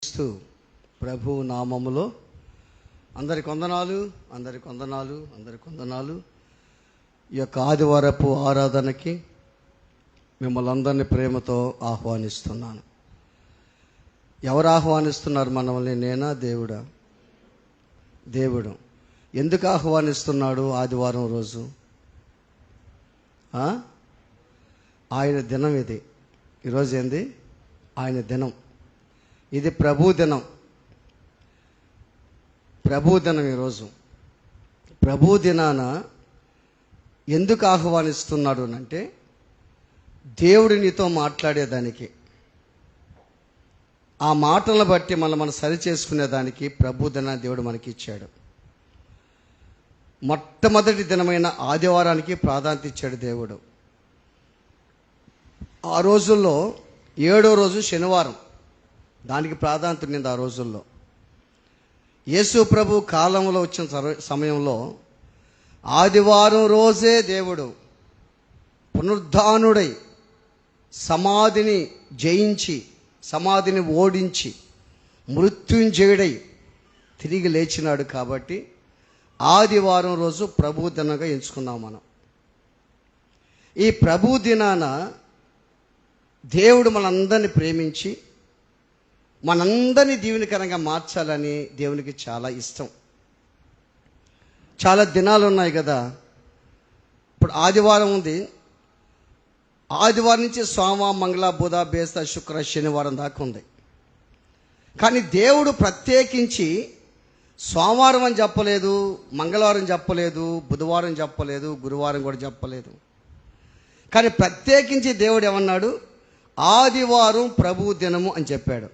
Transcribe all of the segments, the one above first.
క్రీస్తు ప్రభు నామములో అందరికి వందనాలు. ఈ యొక్క ఆదివారపు ఆరాధనకి మిమ్మల్ని అందరినీ ప్రేమతో ఆహ్వానిస్తున్నాను. ఎవరు ఆహ్వానిస్తున్నారు మనల్ని? నేనా, దేవుడా? దేవుడు. ఎందుకు ఆహ్వానిస్తున్నాడు ఆదివారం రోజు? ఆయన దినం ఇది. ఈరోజు ఏంది? ఆయన దినం. ఇది ప్రభు దినం. ఈరోజు ప్రభు దినాన ఎందుకు ఆహ్వానిస్తున్నాడు అంటే, దేవుడు నీతో మాట్లాడేదానికి, ఆ మాటలను బట్టి మనం సరి చేసుకునేదానికి ప్రభు దినాన్ని దేవుడు మనకి ఇచ్చాడు. మొట్టమొదటి దినమైన ఆదివారానికి ప్రాధాన్యత ఇచ్చాడు దేవుడు. ఆ రోజుల్లో 7వ రోజు శనివారం, దానికి ప్రాధాన్యత ఉండింది. ఆ రోజుల్లో యేసు ప్రభు కాలంలో వచ్చిన సమయంలో ఆదివారం రోజే దేవుడు పునరుద్ధానుడై సమాధిని జయించి, సమాధిని ఓడించి, మృత్యుంజయుడై తిరిగి లేచినాడు. కాబట్టి ఆదివారం రోజు ప్రభు దినంగా ఎంచుకున్నాం మనం. ఈ ప్రభు దినాన దేవుడు మనందరినీ ప్రేమించి మనందరినీ దీవెనకరంగా మార్చాలని దేవునికి చాలా ఇష్టం. చాలా దినాలు ఉన్నాయి కదా. ఇప్పుడు ఆదివారం ఉంది. ఆదివారం నుంచి సోమ, మంగళ, బుధ, బేస్త, శుక్ర, శనివారం దాకా ఉంది. కానీ దేవుడు ప్రత్యేకించి సోమవారం అని చెప్పలేదు, మంగళవారం చెప్పలేదు, బుధవారం చెప్పలేదు, గురువారం కూడా చెప్పలేదు. కానీ ప్రత్యేకించి దేవుడు ఏమన్నాడు? ఆదివారం ప్రభు దినము అని చెప్పాడు.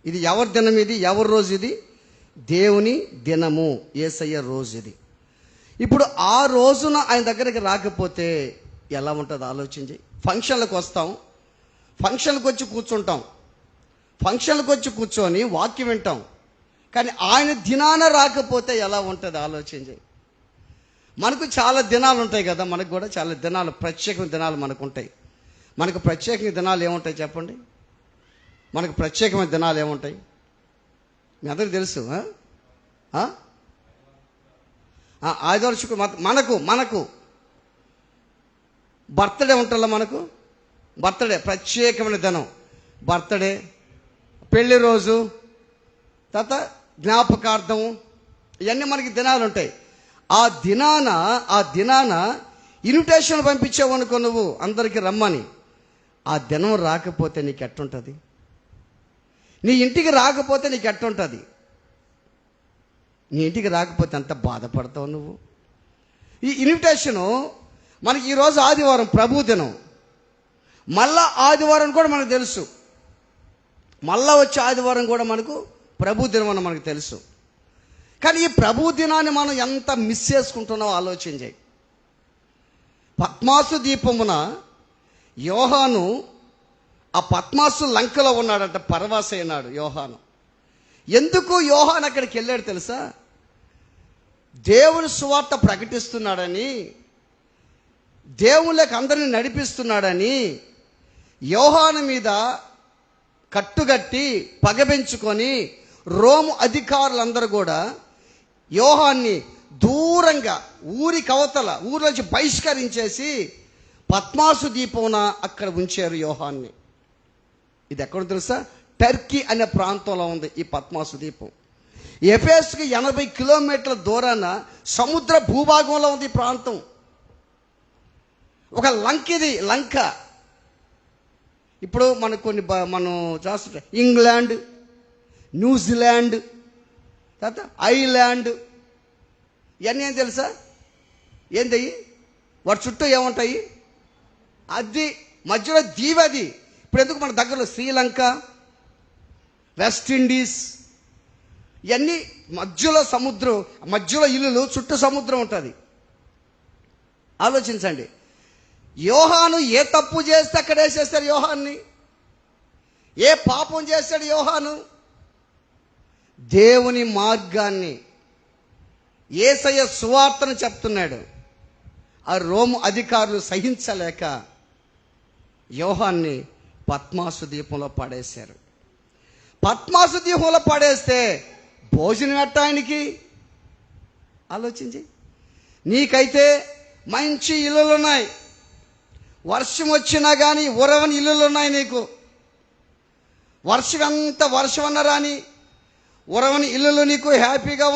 ఇది ఎవరి దినం? ఇది ఎవరి రోజు? ఇది దేవుని దినము, యేసయ్య రోజు ఇది. ఇప్పుడు ఆ రోజున ఆయన దగ్గరికి రాకపోతే ఎలా ఉంటుంది ఆలోచించి. ఫంక్షన్లకు వస్తాం, ఫంక్షన్లకు వచ్చి కూర్చుంటాం, ఫంక్షన్లకు వచ్చి కూర్చొని వాక్యం వింటాం. కానీ ఆయన దినాన రాకపోతే ఎలా ఉంటుంది ఆలోచించి. మనకు చాలా దినాలు ఉంటాయి కదా, మనకు కూడా చాలా దినాలు, ప్రత్యేకమైన దినాలు మనకు ఉంటాయి. మనకు ప్రత్యేకమైన దినాలు ఏముంటాయి చెప్పండి? మనకు ప్రత్యేకమైన దినాలు ఏముంటాయి? మీ అందరికీ తెలుసు. ఆదివారం, శుక్రవారం మనకు బర్త్డే ఉంటుందా? మనకు బర్త్డే ప్రత్యేకమైన దినం. బర్త్డే, పెళ్లి రోజు, తర్వాత జ్ఞాపకార్థము, ఇవన్నీ మనకి దినాలు ఉంటాయి. ఆ దినాన ఇన్విటేషన్ పంపించావు అనుకో నువ్వు అందరికీ రమ్మని. ఆ దినం రాకపోతే నీకు ఎట్టుంటుంది? నీ ఇంటికి రాకపోతే నీకు ఎట్టుంటుంది? నీ ఇంటికి రాకపోతే అంత బాధపడతావు నువ్వు. ఈ ఇన్విటేషను మనకి ఈరోజు ఆదివారం ప్రభు దినం. మళ్ళా ఆదివారం కూడా మనకు తెలుసు, మళ్ళా వచ్చే ఆదివారం కూడా మనకు ప్రభు దినం అని మనకు తెలుసు. కానీ ఈ ప్రభు దినాన్ని మనం ఎంత మిస్ చేసుకుంటున్నామో ఆలోచన చేయి. పద్మాసు దీపమున యోహాను ఆ పద్మాసు లంకలో ఉన్నాడంట, పరవాస అయినాడు యోహాను. ఎందుకు యోహాను అక్కడికి వెళ్ళాడు తెలుసా? దేవుని సువార్త ప్రకటిస్తున్నాడని, దేవుళ్ళకి అందరిని నడిపిస్తున్నాడని యోహాను మీద కట్టుగట్టి పగబెంచుకొని రోము అధికారులందరూ కూడా యోహాన్ని దూరంగా ఊరి కవతల ఊరిలోంచి బహిష్కరించేసి పద్మాసు దీపమున అక్కడ ఉంచారు యోహాన్ని. ఇది ఎక్కడ తెలుసా? టర్కీ అనే ప్రాంతంలో ఉంది ఈ పద్మాసు దీపం. ఎఫెసుకి 80 కిలోమీటర్ల దూరాన సముద్ర భూభాగంలో ఉంది ఈ ప్రాంతం. ఒక లంక, లంక. ఇప్పుడు మనకు మనం చూస్తుంటే ఇంగ్లాండ్, న్యూజిలాండ్, తర్వాత ఐలాండ్, ఇవన్నీ ఏం తెలుసా? ఏంది? వాటి చుట్టూ ఏముంటాయి? అది మధ్యలో దీవది. ఇప్పుడు ఎందుకు మన దగ్గరలో శ్రీలంక, వెస్ట్ ఇండీస్, ఇవన్నీ మధ్యలో సముద్రం, మధ్యలో ఇల్లులు, చుట్టూ సముద్రం ఉంటుంది. ఆలోచించండి. యోహాను ఏ తప్పు చేస్తే అక్కడ వేసేస్తారు యోహాన్ని. ఏ పాపం చేశాడు యోహాను? దేవుని మార్గాన్ని, యేసయ్య సువార్తను చెప్తున్నాడు. ఆ రోము అధికారులు సహించలేక యోహాన్ని పద్మాసు దీపంలో పడేశారు. పద్మాసు దీపంలో పడేస్తే భోజనం ఎట్ట ఆయనకి? ఆలోచించి. నీకైతే మంచి ఇల్లులు ఉన్నాయి, వర్షం వచ్చినా కానీ ఉరవని ఇల్లులు ఉన్నాయి నీకు. వర్షం అన్న రాని ఉరవని ఇల్లులు నీకు హ్యాపీగా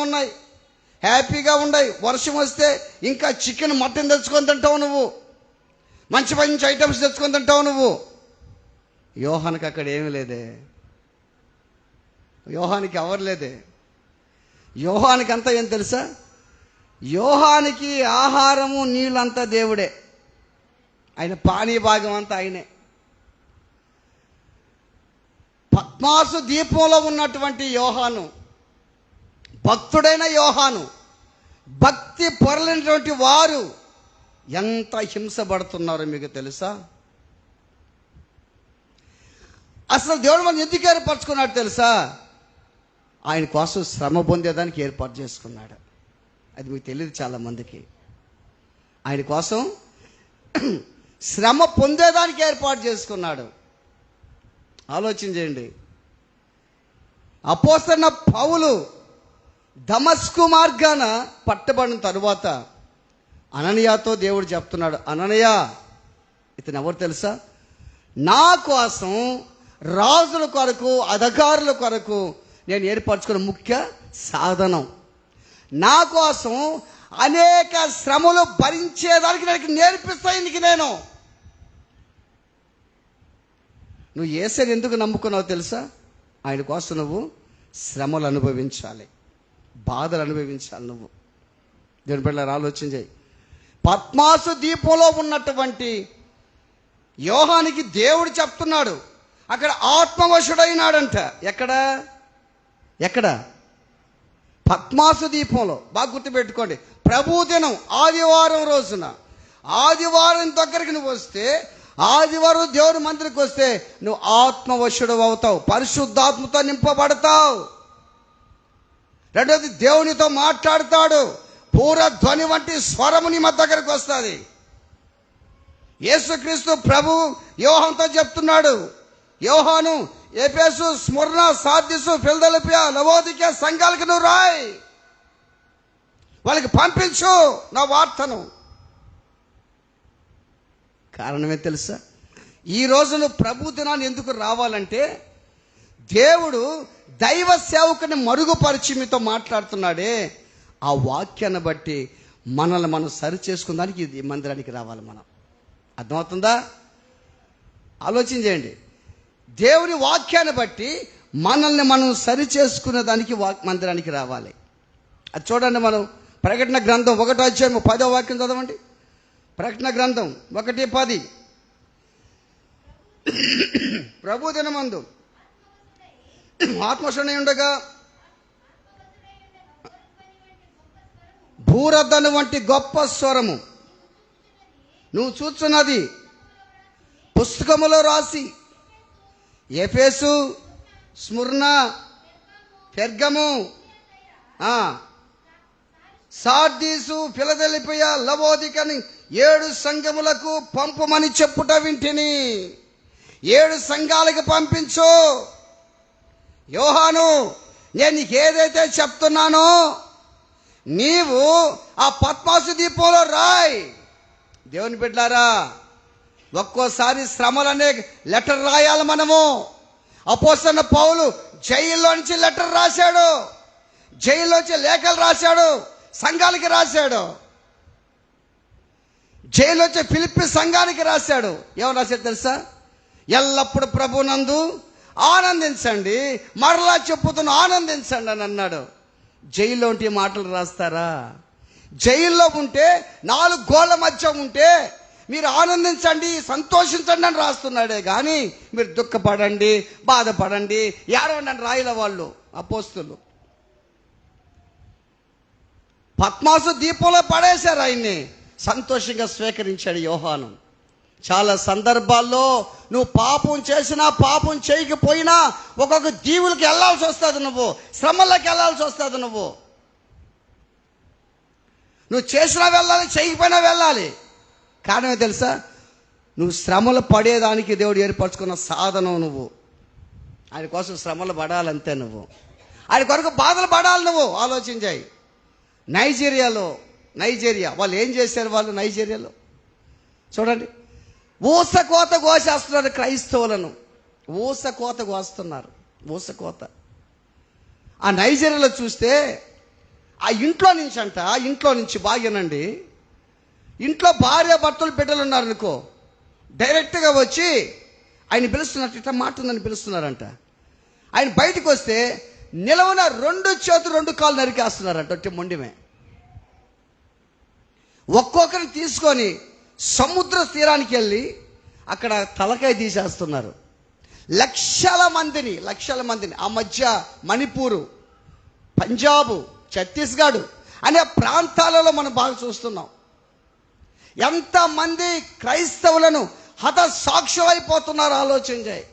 ఉన్నాయి, వర్షం వస్తే ఇంకా చికెన్ మటన్ తెచ్చుకొని తింటావు నువ్వు, మంచి మంచి ఐటమ్స్ తెచ్చుకొని తింటావు నువ్వు. యోహానికి అక్కడ ఏమీ లేదే, యోహానికి ఎవరు లేదే. యోహానికి అంతా ఏం తెలుసా? యోహానికి ఆహారము నీళ్ళంతా దేవుడే, ఆయన పానీ భాగం అంతా ఆయనే. పద్మాసు దీపంలో ఉన్నటువంటి యోహాను, భక్తుడైన యోహాను, భక్తి పొరలినటువంటి వారు ఎంత హింసపడుతున్నారో మీకు తెలుసా? అసలు దేవుడు మనం ఎందుకు ఏర్పరచుకున్నాడు తెలుసా? ఆయన కోసం శ్రమ పొందేదానికి ఏర్పాటు చేసుకున్నాడు. అది మీకు తెలియదు చాలామందికి. ఆయన కోసం శ్రమ పొందేదానికి ఏర్పాటు చేసుకున్నాడు. ఆలోచన చేయండి. అపోస్తలుడైన పౌలు దమస్కు మార్గాన పట్టబడిన తరువాత అననీయాతో దేవుడు చెప్తున్నాడు, అననీయ, ఇతను ఎవరు తెలుసా? నా కోసం రాజుల కొరకు, అధికారుల కొరకు నేను ఏర్పరచుకున్న ముఖ్య సాధనం. నా కోసం అనేక శ్రమలు భరించేదానికి నాకు నేర్పిస్తాయి నీకు నేను. నువ్వు యేసుని ఎందుకు నమ్ముకున్నావు తెలుసా? ఆయన కోసం నువ్వు శ్రమలు అనుభవించాలి, బాధలు అనుభవించాలి. నువ్వు దేవుని బిడ్డలారా ఆలోచన చేయి. పద్మాసు దీపంలో ఉన్నటువంటి యోహానికి దేవుడు చెప్తున్నాడు, అక్కడ ఆత్మవశుడైనాడంట. ఎక్కడ? పద్మాసు దీపంలో. బాగా గుర్తుపెట్టుకోండి. ప్రభు దినం ఆదివారం రోజున, ఆదివారం దగ్గరికి నువ్వు వస్తే, ఆదివారం దేవుని మందిరికి వస్తే నువ్వు ఆత్మవశుడు అవుతావు, పరిశుద్ధాత్మతో నింపబడతావు. రెండోది, దేవునితో మాట్లాడతాడు. పూరధ్వని వంటి స్వరము నీ మధ్య దగ్గరికి వస్తుంది. యేసుక్రీస్తు ప్రభు యోహానుతో చెప్తున్నాడు, యోహాను, ఎఫెసు, స్ముర్న, సార్దీసు, ఫిలదెల్ఫియా, లవోదికయ సంఘాలకు నువ్వు రాయి, వాళ్ళకి పంపించు నా వార్తను. కారణమే తెలుసా? ఈరోజు నువ్వు ప్రభు దినాన్ని ఎందుకు రావాలంటే, దేవుడు దైవ సేవకుని మరుగుపరిచి మీతో మాట్లాడుతున్నాడే, ఆ వాక్యాన్ని బట్టి మనల్ని మనం సరి చేసుకున్నానికి ఈ మందిరానికి రావాలి. మనం అర్థమవుతుందా? ఆలోచన చేయండి. దేవుని వాక్యాన్ని బట్టి మనల్ని మనం సరి చేసుకునే దానికి మందిరానికి రావాలి. అది చూడండి. మనం ప్రకటన గ్రంథం 1వ అధ్యాయం 10వ వాక్యం చదవండి. ప్రకటన గ్రంథం 1:10. ప్రభు దినమందు ఆత్మశుడై ఉండగా భూరధ్వని వంటి గొప్ప స్వరము నువ్వు చూస్తున్నది పుస్తకములో రాసి ఎఫెసు, స్ముర్న, పెర్గము, సార్దీసు, ఫిలదెల్ఫియా, లవోదికని 7 సంఘములకు పంపమని చెప్పుట వింటిని. 7 సంఘాలకు పంపించు. యోహాను, నేను నీకు ఏదైతే చెప్తున్నానో నీవు ఆ పద్మాసు దీపంలో రాయ్. దేవుని బిడ్డలారా, ఒక్కోసారి శ్రమలనే లెటర్ రాయాలి మనము. అపోస్తలుడైన పౌలు జైల్లో నుంచి లెటర్ రాశాడు, జైల్లోంచి లేఖలు రాశాడు, సంఘాలకి రాశాడు. జైల్లోంచి ఫిలిప్పి సంఘానికి రాశాడు. ఏమని రాశాడు తెలుసా? ఎల్లప్పుడు ప్రభునందు ఆనందించండి, మరలా చెప్పుతున్న ఆనందించండి అని అన్నాడు. జైల్లో ఉంటే మాటలు రాస్తారా? జైల్లో ఉంటే 4 గోళ్ల మధ్య ఉంటే మీరు ఆనందించండి, సంతోషించండి అని రాస్తున్నాడే కానీ మీరు దుఃఖపడండి, బాధపడండి, ఏడవండి అని రాయల వాళ్ళు అపోస్తులు. పద్మాసు దీపంలో పడేశారు ఆయన్ని. సంతోషంగా స్వీకరించాడు యోహాను. చాలా సందర్భాల్లో నువ్వు పాపం చేసినా పాపం చేయకపోయినా ఒక్కొక్క దీవులకి వెళ్ళాల్సి వస్తుంది, నువ్వు శ్రమల్లోకి వెళ్ళాల్సి వస్తుంది. నువ్వు చేసినా వెళ్ళాలి, చేయకపోయినా వెళ్ళాలి. కారణమే తెలుసా? నువ్వు శ్రమలు పడేదానికి దేవుడు ఏర్పరచుకున్న సాధనం నువ్వు. ఆయన కోసం శ్రమలు పడాలంతే నువ్వు. ఆయన కొరకు బాధలు పడాలి నువ్వు. ఆలోచించాయి. నైజీరియా వాళ్ళు ఏం చేశారు? వాళ్ళు నైజీరియాలో చూడండి, ఊసకోత కోసేస్తున్నారు క్రైస్తవులను. ఊసకోత కోస్తున్నారు, ఊసకోత. ఆ నైజీరియాలో చూస్తే ఆ ఇంట్లో నుంచి బాగానండి, ఇంట్లో భార్య భర్తలు బిడ్డలు ఉన్నారు అనుకో, డైరెక్ట్గా వచ్చి ఆయన పిలుస్తున్నట్టు ఇట్లా మాట ఉందని పిలుస్తున్నారంట. ఆయన బయటకు వస్తే నిలవన 2 చేతులు 2 కాళ్ళు నరికేస్తున్నారంట. ఒట్టి మొండిమే. ఒక్కొక్కరిని తీసుకొని సముద్ర తీరానికి వెళ్ళి అక్కడ తలకాయ తీసేస్తున్నారు. లక్షల మందిని ఆ మధ్య మణిపూరు, పంజాబు, ఛత్తీస్గఢ్ అనే ప్రాంతాలలో మనం బాగా చూస్తున్నాం. ఎంతమంది క్రైస్తవులను హతసాక్షులైపోతున్నారు ఆలోచన చేయి.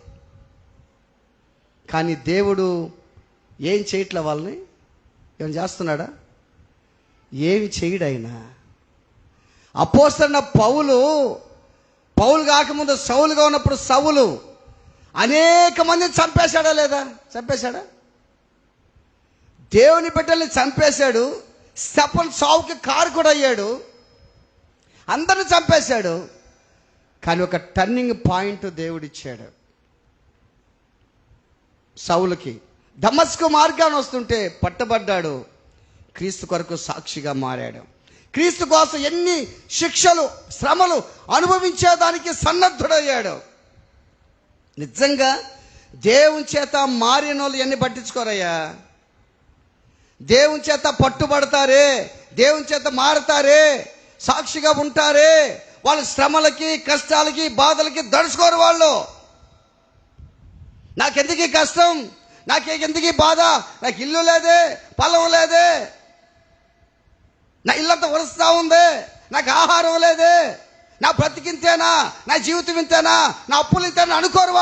కానీ దేవుడు ఏం చేయట్లే, వాళ్ళని ఏమైనా చేస్తున్నాడా? ఏమి చేయడు ఆయన. అపోస్తలుడైన పౌలు కాకముందు సౌలుగా ఉన్నప్పుడు సౌలు అనేక మందిని చంపేశాడా లేదా? చంపేశాడా? దేవుని బిడ్డల్ని చంపేశాడు. స్టెఫను సావుకి కారకుడు అయ్యాడు. అందరిని చంపేశాడు. కానీ ఒక టర్నింగ్ పాయింట్ దేవుడిచ్చాడు సౌలుకి. దమస్కు మార్గాన్ని వస్తుంటే పట్టబడ్డాడు. క్రీస్తు కొరకు సాక్షిగా మారాడు. క్రీస్తు కోసం ఎన్ని శిక్షలు, శ్రమలు అనుభవించేదానికి సన్నద్ధుడయ్యాడు. నిజంగా దేవుని చేత మారిన వాళ్ళు ఎన్ని పట్టించుకోరయ్యా. దేవుని చేత పట్టుబడతారే, దేవుని చేత మారతారే, సాక్షిగా ఉంటారే, వాళ్ళు శ్రమలకి, కష్టాలకి, బాధలకి దడుచుకోరు. వాళ్ళు నాకెందుకు కష్టం, నాకెందుకు బాధ, నాకు ఇల్లు లేదే, పొలం లేదే, నా ఇల్లంతా వరుస్తా ఉంది, నాకు ఆహారం లేదే, నా బ్రతికింతేనా, నా జీవితం ఇంతేనా, నా అప్పులు ఇంతేనా అనుకోరు.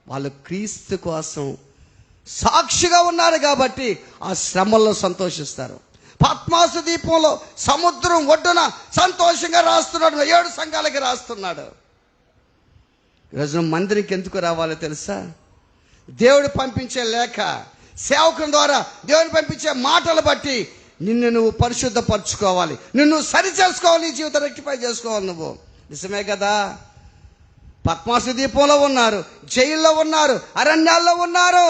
వాళ్ళు క్రీస్తు కోసం సాక్షిగా ఉన్నారు కాబట్టి ఆ శ్రమల్లో సంతోషిస్తారు. పద్మాసు దీపంలో సముద్రం ఒడ్డున సంతోషంగా రాస్తున్నాడు. 7 సంఘాలకి రాస్తున్నాడు. ఈరోజు మందిరికి ఎందుకు రావాలో తెలుసా? దేవుడు పంపించే లేఖ, సేవకుని ద్వారా దేవుడు పంపించే మాటలు బట్టి నిన్ను నువ్వు పరిశుద్ధపరచుకోవాలి, నిన్ను సరి చేసుకోవాలి, నీ జీవితం రెక్టిఫై చేసుకోవాలి. నువ్వు నిజమే కదా. పద్మాసు దీపంలో ఉన్నారు, జైల్లో ఉన్నారు, అరణ్యాల్లో ఉన్నారు,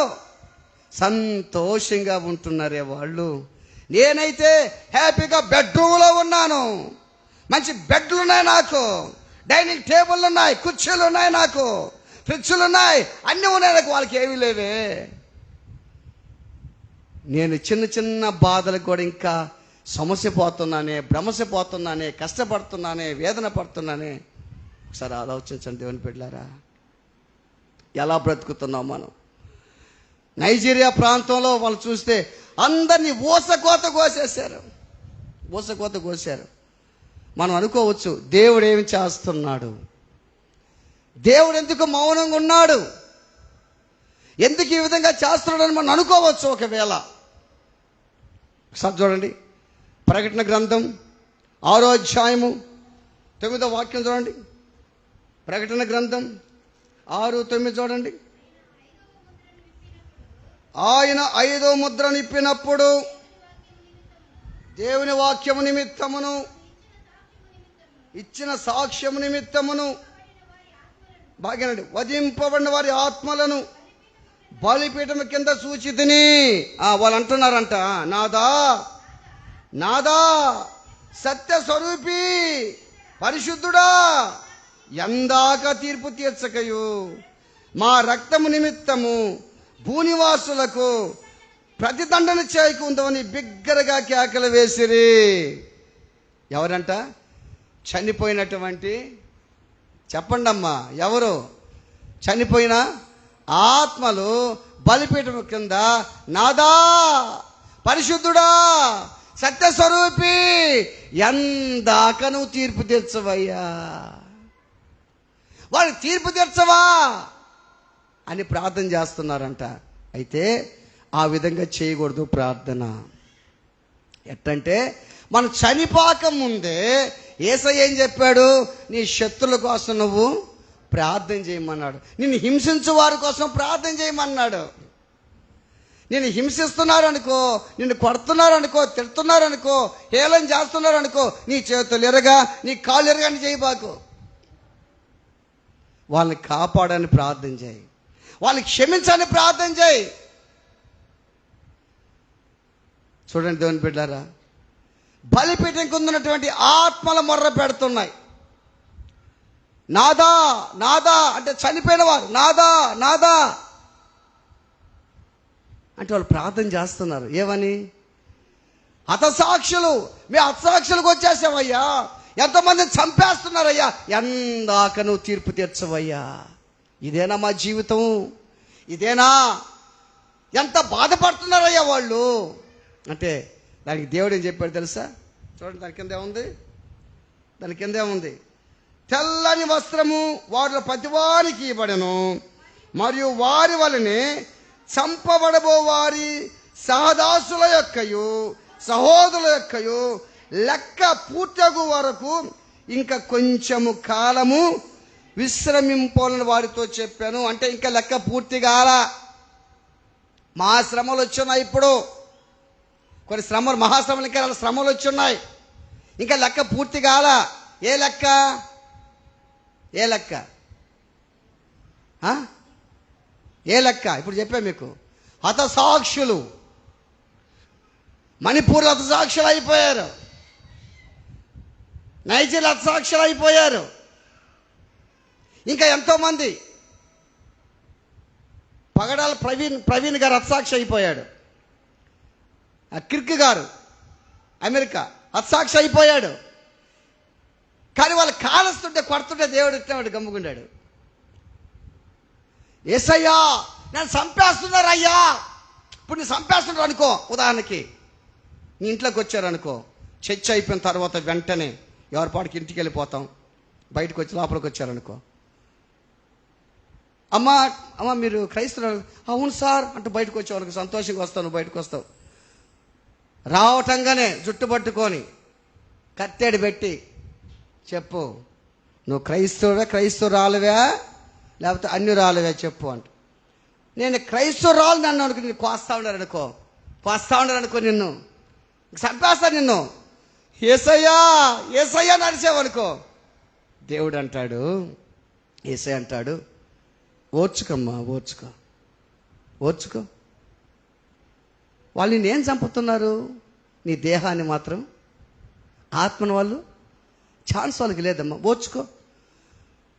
సంతోషంగా ఉంటున్నారే వాళ్ళు. నేనైతే హ్యాపీగా బెడ్రూమ్లో ఉన్నాను. మంచి బెడ్లు ఉన్నాయి నాకు, డైనింగ్ టేబుల్ ఉన్నాయి, కుర్చీలు ఉన్నాయి, నాకు ఫ్రిడ్జ్లు ఉన్నాయి, అన్నీ ఉన్నాయి నాకు. వాళ్ళకి ఏమీ లేవే. నేను చిన్న బాధలకు కూడా ఇంకా సమస్యపోతున్నానే, భ్రమసిపోతున్నానే, కష్టపడుతున్నానే, వేదన పడుతున్నానే. ఒకసారి ఆలోచించండి దేవుని బిడ్డలారా, ఎలా బ్రతుకుతున్నాం మనం. నైజీరియా ప్రాంతంలో వాళ్ళు చూస్తే అందరినీ ఊసకోత కోసేశారు. మనం అనుకోవచ్చు, దేవుడు ఏమి చేస్తున్నాడు, దేవుడు ఎందుకు మౌనంగా ఉన్నాడు, ఎందుకు ఈ విధంగా చేస్తున్నాడని మనం అనుకోవచ్చు. ఒకవేళ ఒకసారి చూడండి, ప్రకటన గ్రంథం 6వ అధ్యాయము 9వ వాక్యం చూడండి. ప్రకటన గ్రంథం 6:9 చూడండి. ఆయన 5వ ముద్ర నిప్పినప్పుడు దేవుని వాక్యము నిమిత్తమును ఇచ్చిన సాక్ష్యము నిమిత్తమును బాగానండి వధింపబడిన వారి ఆత్మలను బలిపీఠం కింద సూచితిని. వాళ్ళు అంటున్నారంట, నాదా సత్య స్వరూపి పరిశుద్ధుడా, ఎందాక తీర్పు తీర్చకయు మా రక్తము నిమిత్తము భూనివాసులకు ప్రతిదండన చేయకుందామని బిగ్గరగా కేకలు వేసిరి. ఎవరంట? చనిపోయినటువంటి, చెప్పండి అమ్మా, ఎవరు? చనిపోయిన ఆత్మలు బలిపీఠం కింద, నాదా పరిశుద్ధుడా సత్యస్వరూపి, ఎందాక నువ్వు తీర్పు తీర్చవయ్యా, వాళ్ళకి తీర్పు తీర్చవా అని ప్రార్థన చేస్తున్నారంట. అయితే ఆ విధంగా చేయకూడదు ప్రార్థన. ఎట్టంటే మనం చనిపోక ముందే యేసయ్య ఏం చెప్పాడు? నీ శత్రుల కోసం నువ్వు ప్రార్థన చేయమన్నాడు. నిన్ను హింసించు వారి కోసం ప్రార్థన చేయమన్నాడు. నిన్ను హింసిస్తున్నారు అనుకో, నిన్ను కొడుతున్నారు అనుకో, తిడుతున్నారు అనుకో, హేళన చేస్తున్నారు అనుకో, నీ చేతులు ఎరగా నీ కాళ్ళు ఎరగా అని చేయబాకు. వాళ్ళని కాపాడని ప్రార్థన చేయి, వాళ్ళని క్షమించని ప్రార్థన చేయి. చూడండి దేవుని బిడ్డారా, బలిపీఠం కిందన్నటువంటి ఆత్మల మొర్ర పెడుతున్నాయి. నాదా నాదా అంటే చనిపోయిన వారు, నాదా నాదా అంటే వాళ్ళు ప్రార్థన చేస్తున్నారు. ఏమని? హతసాక్షులు, మేము హతసాక్షులకు వచ్చేసావయ్యా, ఎంతమందిని చంపేస్తున్నారయ్యా, ఎందాక నువ్వు తీర్పు తీర్చవయ్యా. ఇదేనా మా జీవితం? ఇదేనా? ఎంత బాధపడుతున్నారయ్యా వాళ్ళు అంటే దానికి దేవుడు ఏం చెప్పాడు తెలుసా? చూడండి, దాని కింద ఏముంది? దాని కింద ఏముంది? తెల్లని వస్త్రము వారిలో ప్రతివానికి ఇవ్వబడెను, మరియు వారి వలనే చంపబడబో వారి సహదాసుల యొక్కయు సహోదరుల యొక్కయు లెక్క పూర్తగు వరకు ఇంకా కొంచెము కాలము విశ్రమింపాలని వారితో చెప్పాను. అంటే ఇంకా లెక్క పూర్తి కాల. మహాశ్రమలు వచ్చున్నాయి. ఇప్పుడు కొన్ని శ్రమలు, మహాశ్రమలు, ఇంకా శ్రమలు వచ్చున్నాయి. ఇంకా లెక్క పూర్తి కాల. ఏ లెక్క? ఏ లెక్క? ఏ లెక్క? ఇప్పుడు చెప్పా మీకు. హతసాక్షులు, మణిపూర్లో హతసాక్షులు అయిపోయారు, నైజీరియా హతసాక్షులు అయిపోయారు, ఇంకా ఎంతోమంది. పగడాల ప్రవీణ్ గారు హతసాక్షి అయిపోయాడు. కిర్క్ గారు అమెరికా హతసాక్షి అయిపోయాడు. కానీ వాళ్ళు కాలుస్తుంటే కొడుతుంటే దేవుడు ఇట్టాడు, గమ్ముకుండాడు. యేసయ్యా నేను చంపేస్తున్నారు అయ్యా. ఇప్పుడు నేను చంపేస్తున్నారు అనుకో, ఉదాహరణకి నీ ఇంట్లోకి వచ్చారనుకో, చర్చ అయిపోయిన తర్వాత వెంటనే ఎవరి పాటికి ఇంటికి వెళ్ళిపోతాం. బయటకు వచ్చి లోపలికి వచ్చారనుకో, అమ్మ అమ్మ మీరు క్రైస్తవులు? అవును సార్ అంటే బయటకు వచ్చేవాళ్ళకి సంతోషంగా వస్తావు. నువ్వు బయటకు వస్తావు, రావటంగానే జుట్టు పట్టుకొని కత్తెడి పెట్టి చెప్పు, నువ్వు క్రైస్తవురాలువా లేకపోతే అన్యురాలువా చెప్పు అంట. నేను క్రైస్తవురాలు నన్ను అనుకో, నేను కోస్తా ఉన్నారనుకో, నిన్ను చంపేస్తా నిన్ను. యేసయ్యా యేసయ్యా నడిచావనుకో, దేవుడు అంటాడు, యేసయ్య అంటాడు, ఓర్చుకోమ్మా, ఓర్చుకో. వాళ్ళు నేనేం చంపుతున్నారు? నీ దేహాన్ని మాత్రం, ఆత్మను వాళ్ళు ఛాన్స్ వాళ్ళకి లేదమ్మా, ఓర్చుకో.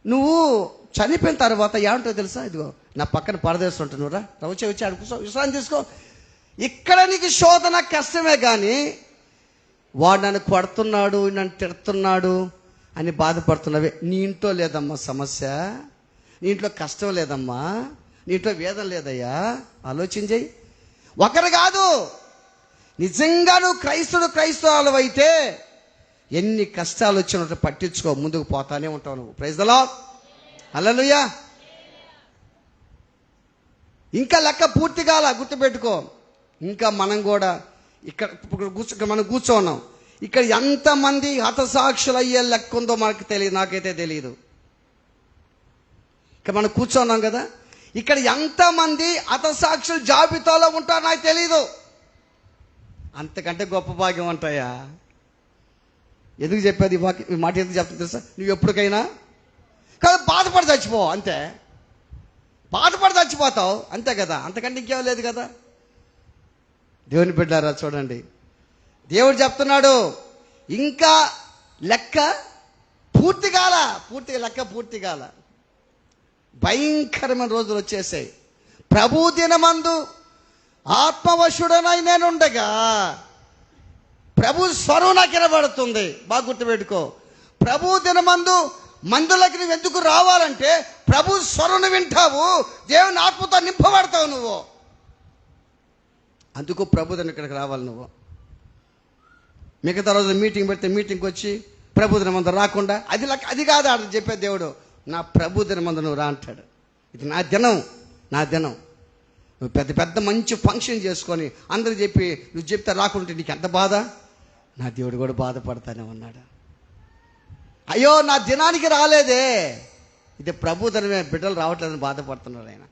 నువ్వు చనిపోయిన తర్వాత ఏమంటావు తెలుసా? ఇదిగో నా పక్కన పరదేశం ఉంటున్నావురా, వచ్చి ఆడ కూర్చో, విశ్రాంతి తీసుకో. ఇక్కడ నీకు శోధన కష్టమే, కానీ వాడు నన్ను కొడుతున్నాడు, నన్ను తిడుతున్నాడు అని బాధపడుతున్నావే, నీ ఇంట్లో లేదమ్మా సమస్య, నీ ఇంట్లో కష్టం లేదమ్మా, నీ ఇంట్లో వేదన లేదయ్యా. ఆలోచించేయి. ఒకరు కాదు, నిజంగా నువ్వు క్రైస్తవులు అయితే ఎన్ని కష్టాలు వచ్చినట్టు పట్టించుకో, ముందుకు పోతానే ఉంటావు నువ్వు. ప్రైజ్ ది లార్డ్, హల్లెలూయా. ఇంకా లెక్క పూర్తి కాల, గుర్తుపెట్టుకో. ఇంకా మనం కూడా ఇక్కడ మనం కూర్చోన్నాం. ఇక్కడ ఎంతమంది హతసాక్షులు అయ్యే లెక్క ఉందో మనకు తెలియదు, నాకైతే తెలియదు. ఇక్కడ మనం కూర్చోన్నాం కదా, ఇక్కడ ఎంతమంది హతసాక్షుల జాబితాలో ఉంటారో నాకు తెలీదు. అంతకంటే గొప్ప భాగ్యం అంటాయా? ఎందుకు చెప్పేది ఈ మాట? ఎందుకు చెప్తుంది తెలుసా? నువ్వు ఎప్పటికైనా కదా బాధపడి చచ్చిపో, అంతే. బాధపడి చచ్చిపోతావు, అంతే కదా, అంతకంటే ఇంకేం లేదు కదా. దేవుని బిడ్డారా చూడండి, దేవుడు చెప్తున్నాడు ఇంకా లెక్క పూర్తిగా లెక్క పూర్తి కాల. భయంకరమైన రోజులు వచ్చేసాయి. ప్రభు దినమందు ఆత్మవశుడనై నేనుండగా ప్రభు స్వరం నాకు వినబడుతుంది. బాగా గుర్తుపెట్టుకో. ప్రభు దినమందు మందులకి నువ్వు ఎందుకు రావాలంటే ప్రభు స్వరం వింటావు, దేవుని ఆత్మతో నింపబడతావు నువ్వు. అందుకు ప్రభు దినం ఇక్కడికి రావాలి నువ్వు. మిగతా రోజు మీటింగ్ పెడితే మీటింగ్కి వచ్చి ప్రభు దినమందు రాకుండా అది కాదు ఆడ చెప్పే దేవుడు. నా ప్రభు దినమందు నువ్వు రా అంటాడు. ఇది నా దినం. నువ్వు పెద్ద మంచి ఫంక్షన్ చేసుకొని అందరూ చెప్పి నువ్వు చెప్తే రాకుంటే నీకు ఎంత బాధ? నా దేవుడు కూడా బాధపడతానే ఉన్నాడు. అయ్యో నా దినానికి రాలేదే, ఇది ప్రభుధనమే, బిడ్డలు రావట్లేదని బాధపడుతున్నారు ఆయన.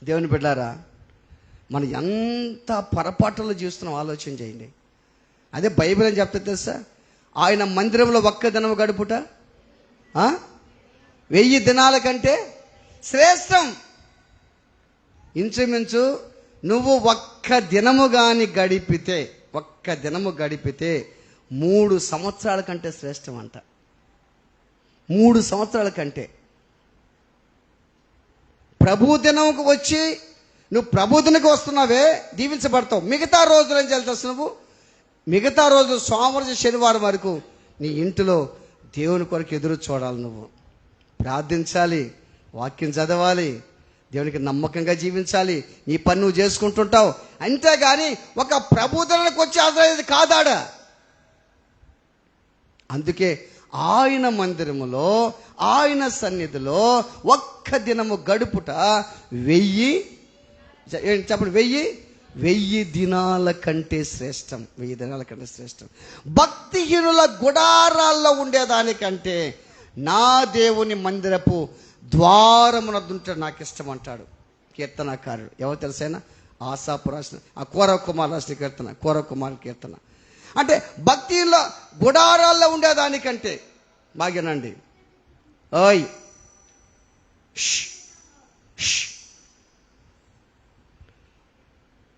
దేవుని బిడ్డారా, మనం ఎంత పొరపాటులో జీవిస్తున్నాం ఆలోచన చేయండి. అదే బైబిల్ అని చెప్తే తెలుసా, ఆయన మందిరంలో ఒక్క దినము గడుపుట 1000 దినాల కంటే శ్రేష్టం. ఇంచుమించు నువ్వు ఒక్క దినము గడిపితే 3 సంవత్సరాల కంటే శ్రేష్టం అంట. 3 సంవత్సరాల కంటే. ప్రభు దినంకు వచ్చి నువ్వు ప్రభుదినకు వస్తున్నావే, దీవించబడతావు. మిగతా రోజులు ఏం చేస్తావు నువ్వు? మిగతా రోజు సోమవారం నుంచి శనివారం వరకు నీ ఇంటిలో దేవుని కొరకు ఎదురు చూడాలి. నువ్వు ప్రార్థించాలి, వాక్యం చదవాలి, దేవునికి నమ్మకంగా జీవించాలి. నీ పని నువ్వు చేసుకుంటుంటావు. అంతేగాని ఒక ప్రభుదినానికి వచ్చి ఆదరేది కాదాడ. అందుకే ఆయన మందిరములో, ఆయన సన్నిధిలో ఒక్క దినము గడుపుట 1000 దినాల కంటే శ్రేష్టం. 1000 దినాల కంటే శ్రేష్టం. భక్తిహీనుల గుడారాల్లో ఉండేదానికంటే నా దేవుని మందిరపు ద్వారమునదుంటే నాకు ఇష్టం అంటాడు కీర్తనకారుడు. ఎవరు తెలుసైనా? ఆసాపు రాసిన, కోరవ కుమార్ రాసిన కీర్తన, కోరవ కుమార్ కీర్తన. అంటే భక్తిలో గుడారాల్లో ఉండేదానికంటే బాగేనండి. ఓయ్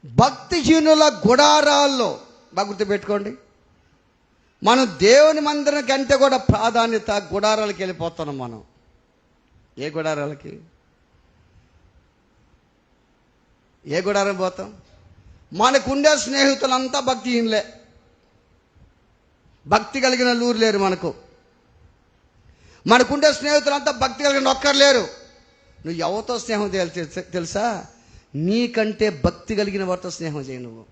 భక్తిహీనుల గుడారాల్లో, బాగా గుర్తుపెట్టుకోండి, మనం దేవుని మందిరం కంటే కూడా ప్రాధాన్యత గుడారాలకి వెళ్ళిపోతున్నాం మనం. ఏ గుడారాలకి? ఏ గుడారం పోతాం? మనకుండే స్నేహితులంతా భక్తిహీనులే. భక్తి కలిగిన లూరు లేరు మనకు. మనకుండే స్నేహితులంతా భక్తి కలిగిన ఒక్కరు. నువ్వు ఎవరితో స్నేహం తెలుసా? నీకంటే భక్తి కలిగిన వారితో స్నేహం చేయి నువ్వు.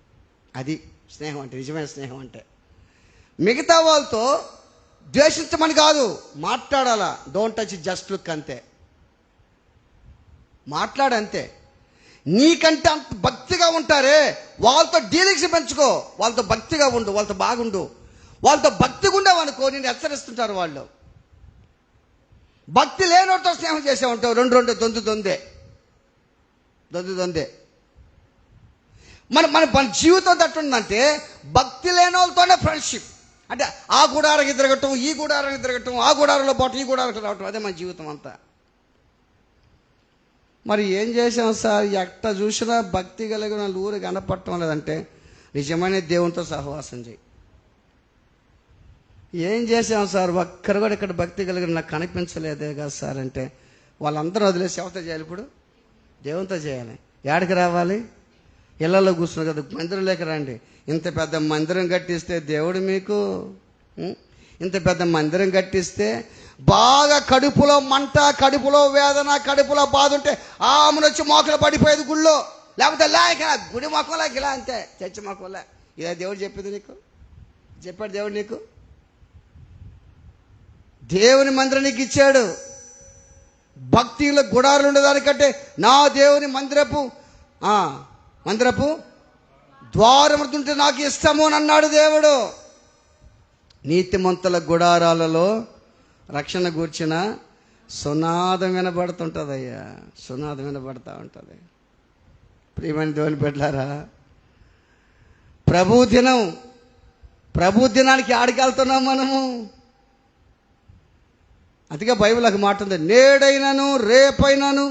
అది స్నేహం అంటే, నిజమైన స్నేహం అంటే. మిగతా వాళ్ళతో ద్వేషించమని కాదు, మాట్లాడాలా. డోంట్ టచ్, జస్ట్ లుక్, అంతే. మాట్లాడంతే. నీకంటే అంత భక్తిగా ఉంటారే వాళ్ళతో డీలింగ్స్ పెంచుకో. వాళ్ళతో భక్తిగా ఉండు, వాళ్ళతో బాగుండు. వాళ్ళతో భక్తిగా ఉండేవనుకో నేను హెచ్చరిస్తుంటారు వాళ్ళు. భక్తి లేనోడితో స్నేహం చేసే ఉంటావు. రెండు దొందే. మన జీవితం తట్టుందంటే భక్తి లేని వాళ్ళతోనే ఫ్రెండ్షిప్. అంటే ఆ గుడారానికి తిరగటం, ఈ గుడారానికి తిరగటం, ఆ గుడారంలో పోవటం, ఈ గుడారానికి రావటం, అదే మన జీవితం అంతా. మరి ఏం చేసాం సార్? ఎట్ట చూసినా భక్తి కలిగిన ఊరు కనపడటం లేదంటే నిజమైన దేవునితో సహవాసం చేయి. ఏం చేసాం సార్? ఒక్కరు కూడా ఇక్కడ భక్తి కలిగిన నాకు కనిపించలేదే కదా సార్ అంటే వాళ్ళందరూ వదిలేసి ఎవరితో చేయాలి? ఇప్పుడు దేవునితో చేయాలి. ఏడకి రావాలి? ఇళ్లలో కూర్చున్నారు కదా, మందిరంలోకి రండి. ఇంత పెద్ద మందిరం కట్టిస్తే దేవుడు మీకు, ఇంత పెద్ద మందిరం కట్టిస్తే బాగా కడుపులో మంట, కడుపులో వేదన, కడుపులో బాధ ఉంటే ఆమెను వచ్చి మోకలు పడిపోయేది గుళ్ళో. లేకపోతే గుడి మొక్కలకి ఇలా అంతే, చర్చి మొక్కలే. ఇదే దేవుడు చెప్పింది నీకు? చెప్పాడు దేవుడు నీకు? దేవుని మందిరం నీకు ఇచ్చాడు. భక్తిలో గుడారులు ఉండేదానికంటే నా దేవుని మందిరపు ద్వారముంటే నాకు ఇష్టము అని అన్నాడు దేవుడు. నీతిమంతుల గుడారాలలో రక్షణ గూర్చిన సునాదం వినబడుతుంటుంది అయ్యా, సునాదం వినబడతా ఉంటుంది. ప్రియమైన దేవుని బిడ్డలారా, ప్రభు దినానికి ఆడికి వెళ్తున్నాం మనము. అందుకే బైబిల్ ఒక మాట ఉంది, నేడైనను రేపైనను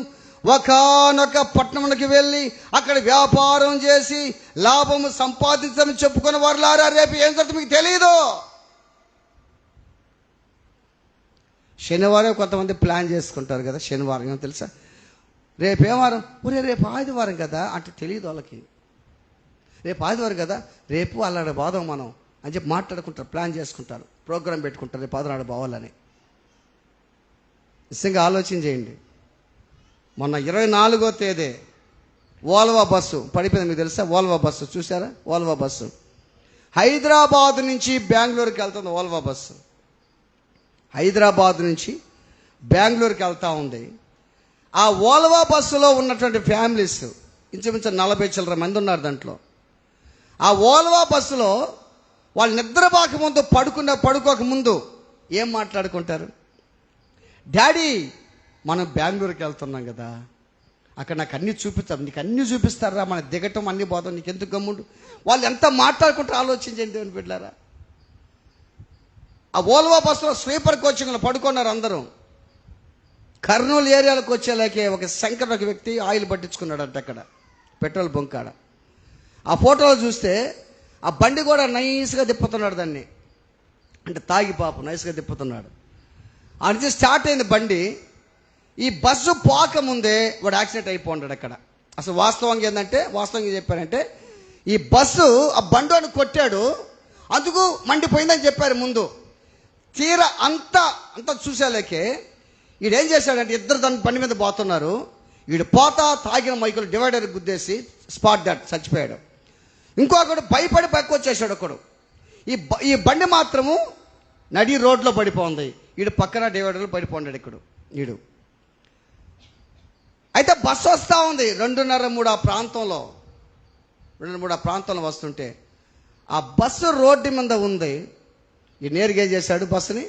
ఒకానొక పట్టణమునికి వెళ్ళి అక్కడ వ్యాపారం చేసి లాభము సంపాదించమని చెప్పుకుని వారులారా రేపు ఏం జరుగుతుందో మీకు తెలియదు. శనివారం కొంతమంది ప్లాన్ చేసుకుంటారు కదా, శనివారం ఏమో తెలుసా? రేపేం వారం? రేపు ఆదివారం కదా అంటే తెలియదు వాళ్ళకి. రేపు ఆదివారం కదా, రేపు అల్లాడ బాధం మనం అని చెప్పి మాట్లాడుకుంటారు, ప్లాన్ చేసుకుంటారు, ప్రోగ్రాం పెట్టుకుంటారు, రేపు ఆదివారం పోవాలని. నిజంగా ఆలోచన చేయండి. మొన్న 24వ తేదీ ఓల్వా బస్సు పడిపోయింది, మీకు తెలుసా? ఓల్వా బస్సు చూసారా? ఓల్వా బస్సు హైదరాబాద్ నుంచి బెంగళూరుకి వెళ్తుంది. ఓల్వా బస్సు హైదరాబాద్ నుంచి బెంగళూరుకి వెళ్తూ ఉంది. ఆ ఓల్వా బస్సులో ఉన్నటువంటి ఫ్యామిలీస్ ఇంచుమించు 40 చిల్లర మంది ఉన్నారు దాంట్లో. ఆ ఓల్వా బస్సులో వాళ్ళు నిద్రపోక ముందు, పడుకోక ముందు ఏం మాట్లాడుకుంటారు? డాడీ మనం బెంగళూరుకి వెళ్తున్నాం కదా, అక్కడ నాకు అన్నీ చూపిస్తారు, నీకు అన్నీ చూపిస్తారా, మన దిగటం అన్నీ పోతాం, నీకు ఎందుకు గమ్ముడు. వాళ్ళు ఎంత మాట్లాడుకుంటారో ఆలోచించండి దేవుని బిడ్డలారా. ఆ ఓల్వా బస్సులో స్లీపర్ కోచింగ్లో పడుకున్నారు అందరూ. కర్నూలు ఏరియాలకు వచ్చేలాకే ఒక శంకర్ ఒక వ్యక్తి ఆయిల్ పట్టించుకున్నాడంట అక్కడ పెట్రోల్ బంక్ కాడ. ఆ ఫోటోలో చూస్తే ఆ బండి కూడా నైస్గా తిప్పుతున్నాడు దాన్ని, అంటే తాగి పాపం నైస్గా తిప్పుతున్నాడు. అది స్టార్ట్ అయింది బండి. ఈ బస్సు పోకముందే వాడు యాక్సిడెంట్ అయిపోన్నాడు అక్కడ. అసలు వాస్తవంగా చెప్పారంటే ఈ బస్సు ఆ బండిని కొట్టాడు, అందుకు మండిపోయిందని చెప్పారు ముందు. తీరా అంతా చూసేలేకే వీడేం చేశాడంటే ఇద్దరు దాని బండి మీద పోతున్నారు, వీడు పోతా తాగిన మైకులు డివైడర్ గుద్దేసి స్పాట్ డెత్ చచ్చిపోయాడు. ఇంకొకడు భయపడి పక్కకు వచ్చేసాడు ఒకడు. ఈ బండి మాత్రము నడి రోడ్లో పడిపోయింది, వీడు పక్కన డివైడర్లో పడిపోయాడు ఇక్కడ వీడు. అయితే బస్సు వస్తూ ఉంది 2:30-3 ఆ ప్రాంతంలో వస్తుంటే ఆ బస్సు రోడ్డు మీద ఉంది. ఈ నేరుగా ఏం చేశాడు, బస్సుని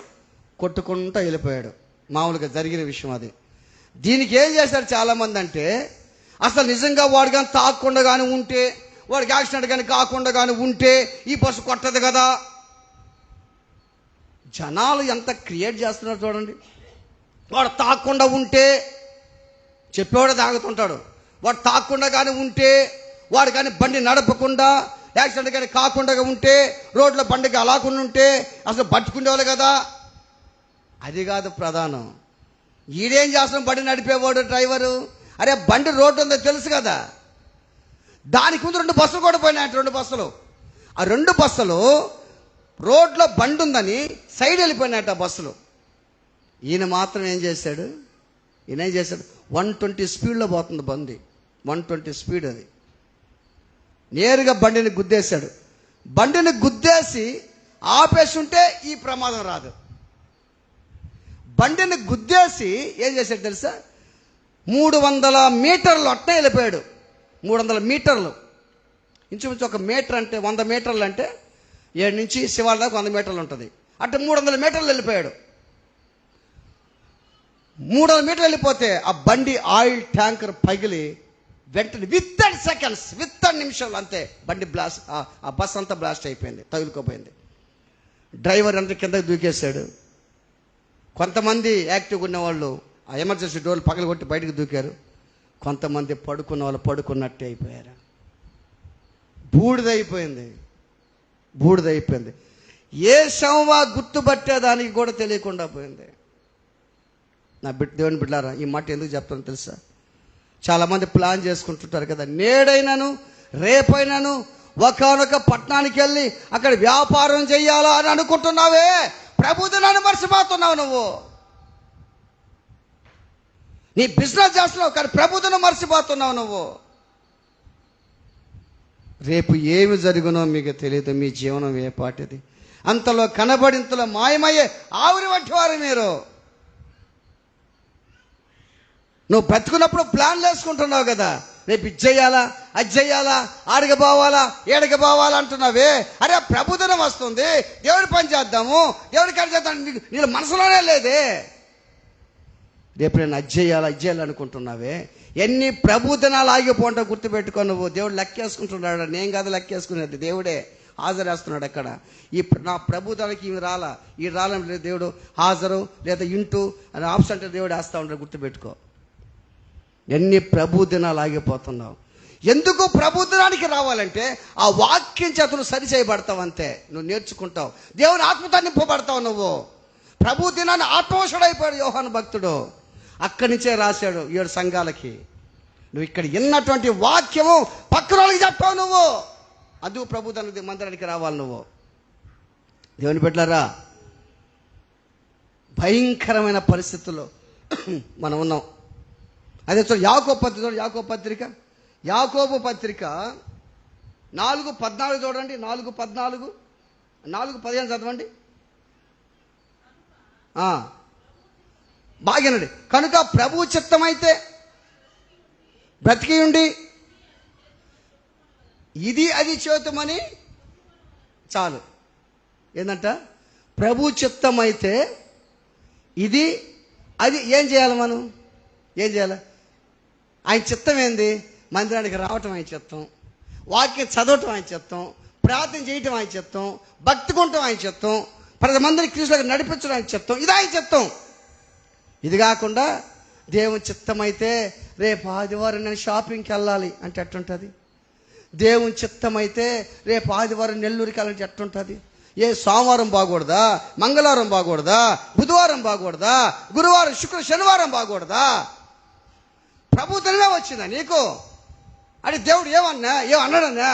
కొట్టుకుంటూ వెళ్ళిపోయాడు. మామూలుగా జరిగిన విషయం అది. దీనికి ఏం చేశారు చాలామంది అంటే, అసలు నిజంగా వాడు కానీ తాగకుండా కానీ ఉంటే, వాడికి యాక్సిడెంట్ కానీ కాకుండా కానీ ఉంటే ఈ బస్సు కొట్టదు కదా. జనాలు ఎంత క్రియేట్ చేస్తున్నారు చూడండి. వాడు తాగకుండా ఉంటే చెప్పేవాడు తాగుతుంటాడు, వాడు తాగకుండా కానీ ఉంటే, వాడు కానీ బండి నడపకుండా యాక్సిడెంట్ కానీ కాకుండా ఉంటే, రోడ్లో బండికి అలాకుండా ఉంటే అసలు పట్టుకునేవాళ్ళు కదా. అది కాదు ప్రధానం. ఈడేం చేస్తాం, బండి నడిపేవాడు డ్రైవరు, అరే బండి రోడ్డు ఉందో తెలుసు కదా. దానికి ముందు 2 బస్సులు కూడా పోయినాయి, 2 బస్సులు. ఆ 2 బస్సులు రోడ్లో బండి ఉందని సైడ్ వెళ్ళిపోయినాయట బస్సులు. ఈయన మాత్రం ఏం చేశాడు 120 స్పీడ్లో పోతుంది బండి, 120 స్పీడ్. అది నేరుగా బండిని గుద్దేశాడు. బండిని గుద్దేసి ఆపేసి ఉంటే ఈ ప్రమాదం రాదు. బండిని గుద్దేసి ఏం చేశాడు తెలుసా, 300 మీటర్లు అట్టే వెళ్ళిపోయాడు. 300 మీటర్లు, ఇంచుమించు 1 మీటర్ అంటే 100 మీటర్లు అంటే 7 నుంచి శివాల దాకా 100 మీటర్లు ఉంటుంది. అంటే 300 మీటర్లు వెళ్ళిపోయాడు. 300 మీటర్లు వెళ్ళిపోతే ఆ బండి ఆయిల్ ట్యాంకర్ పగిలి వెంటనే విత్ నిమిషాలు అంతే బండి బ్లాస్ట్, ఆ బస్ అంతా బ్లాస్ట్ అయిపోయింది, తగులుకోపోయింది. డ్రైవర్ అంతా కిందకి దూకేశాడు. కొంతమంది యాక్టివ్గా ఉన్నవాళ్ళు ఆ ఎమర్జెన్సీ డోర్లు పగలగొట్టి బయటకు దూకారు. కొంతమంది పడుకున్న వాళ్ళు పడుకున్నట్టే అయిపోయారు. బూడిదైపోయింది. ఏ శవమా గుర్తుపట్టేదానికి కూడా తెలియకుండా పోయింది. నా దేవుని బిడ్డలారా, ఈ మాట ఎందుకు చెప్తానో తెలుసా, చాలామంది ప్లాన్ చేసుకుంటుంటారు కదా, నేడైనాను రేపైనాను ఒకనొక పట్టణానికి వెళ్ళి అక్కడ వ్యాపారం చెయ్యాలా అని అనుకుంటున్నావే, ప్రభుదినాన్ని మర్చిపోతున్నావు. నువ్వు నీ బిజినెస్ చేస్తున్నావు కానీ ప్రభుదినం మర్చిపోతున్నావు. నువ్వు రేపు ఏమి జరుగునో మీకు తెలియదు, మీ జీవనం ఏ పాటిది. అంతలో కనబడింతలో మాయమయ్యే ఆవిరి వంటి వారు మీరు. నువ్వు బతుకున్నప్పుడు ప్లాన్లు వేసుకుంటున్నావు కదా, రేపు ఇది చెయ్యాలా, అది చెయ్యాలా, ఆడికి పోవాలా, ఏడికి పోవాలా అంటున్నావే. అరే ప్రభుదినం వస్తుంది, దేవుడి పని చేద్దాము, దేవుడి కాడ చేద్దాం, నీళ్ళు మనసులోనే లేదే. రేపు నేను అది చేయాలి అనుకుంటున్నావే. ఎన్ని ప్రభుదినాలు ఆగిపోంటో గుర్తుపెట్టుకో. నువ్వు దేవుడు లెక్కేసుకుంటున్నాడు, నేను కాదు లెక్కేసుకునేది, దేవుడే హాజరేస్తున్నాడు అక్కడ. నా ప్రభుత్వానికి ఇవి రాలా, ఈ రాలని దేవుడు హాజరు లేదా ఇంటూ అని ఆప్షన్ దేవుడు వేస్తూ ఉంటాడు, గుర్తుపెట్టుకో. ఎన్ని ప్రభుదినాలు ఆగిపోతున్నావు. ఎందుకు ప్రభుదినానికి రావాలంటే ఆ వాక్యం చేతులు సరి చేయబడతావు, అంతే. నువ్వు నేర్చుకుంటావు, దేవుని ఆత్మతో నింపబడతావు. నువ్వు ప్రభుదినాన్ని ఆత్మవశుడైపోయాడు యోహాను భక్తుడు. అక్కడి నుంచే రాశాడు 7 సంఘాలకి. నువ్వు ఇక్కడ విన్నటువంటి వాక్యము పక్కన వాళ్ళకి చెప్తావు నువ్వు. అందుకు ప్రభుత్వానికి మందిరానికి రావాలి నువ్వు. దేవుని బిడ్డలారా, భయంకరమైన పరిస్థితుల్లో మనం ఉన్నాం. అదే చూడండి, యాకోబు పత్రిక 4:14 చూడండి. 4:14, 4:15 చదవండి. బాగానండి. కనుక ప్రభు చిత్తమైతే బ్రతికి ఉండి ఇది అది చేతుమని చాలు. ఏంటంట, ప్రభు చిత్తమైతే ఇది అది ఏం చేయాలి మనం? ఏం చేయాలి? ఆయన చిత్తం ఏంది? మందిరానికి రావటం ఆయన చిత్తం, వాక్యం చదవటం ఆయన చిత్తం, ప్రార్థన చేయటం ఆయన చిత్తం, భక్తి కొనటం ఆయన చిత్తం, 10 మందిని క్రీస్తులకు నడిపించడం ఆయన చిత్తం. ఇది ఆయన చిత్తం. ఇది కాకుండా దేవుని చిత్తం అయితే రేపు ఆదివారం నేను షాపింగ్కి వెళ్ళాలి అంటే ఎట్టుంటుంది? దేవుని చిత్తం అయితే రేపు ఆదివారం నెల్లూరుకి వెళ్ళాలంటే ఎట్టుంటుంది? ఏ సోమవారం బాగూడదా? మంగళవారం బాగూడదా? బుధవారం బాగూడదా? గురువారం, శనివారం బాగూడదా? ప్రభు దినమే వచ్చిందా నీకు? అంటే దేవుడు ఏమన్నాడన్నా?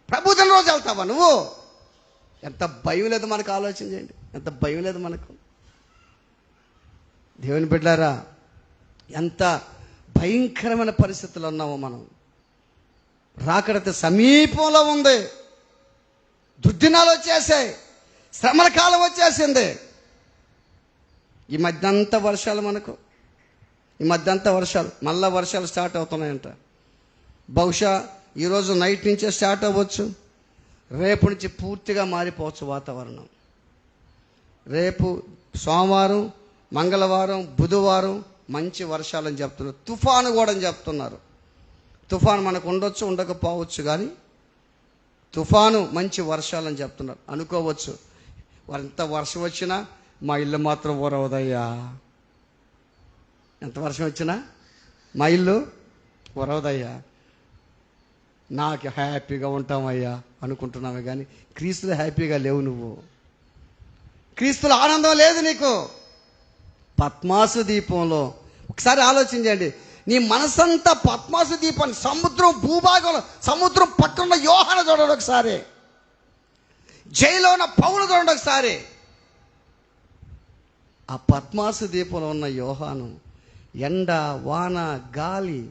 ప్రభు దిన రోజు వెళ్తావా నువ్వు? ఎంత భయం లేదు మనకు? ఆలోచన చేయండి, ఎంత భయం లేదు మనకు. దేవుని బిడ్డారా, ఎంత భయంకరమైన పరిస్థితులు ఉన్నామో మనం. రాకడత సమీపంలో ఉంది. దుర్దినాలు వచ్చేసాయి, శ్రమల కాలం వచ్చేసింది. ఈ మధ్య అంతా వర్షాలు మనకు, ఈ మధ్య అంతా వర్షాలు, మళ్ళా వర్షాలు స్టార్ట్ అవుతున్నాయంట. బహుశా ఈరోజు నైట్ నుంచే స్టార్ట్ అవ్వచ్చు, రేపు నుంచి పూర్తిగా మారిపోవచ్చు వాతావరణం. రేపు సోమవారం, మంగళవారం, బుధవారం మంచి వర్షాలని చెప్తున్నారు. తుఫాను కూడా అని చెప్తున్నారు. తుఫాను మనకు ఉండొచ్చు, ఉండకపోవచ్చు, కానీ తుఫాను మంచి వర్షాలని చెప్తున్నారు. అనుకోవచ్చు, ఎంత వర్షం వచ్చినా మా ఇల్లు మాత్రం ఊరవదయ్యా. ఎంత వర్షం వచ్చినా మా ఇల్లు ఊరవదయ్యా, నాకు హ్యాపీగా ఉంటామయ్యా అనుకుంటున్నామే, కానీ క్రీస్తులో హ్యాపీగా లేవు నువ్వు. క్రీస్తులో ఆనందం లేదు నీకు. పద్మాసు దీపంలో ఒకసారి ఆలోచించండి. నీ మనసంతా పద్మాసు దీపాన్ని, సముద్రం భూభాగంలో, సముద్రం పక్కన యోహాను చూడండి ఒకసారి, జైల్లో ఉన్న పౌలు చూడండి ఒకసారి. ఆ పద్మాసు దీపంలో ఉన్న యోహాను, ఎండ, వాన, గాలి,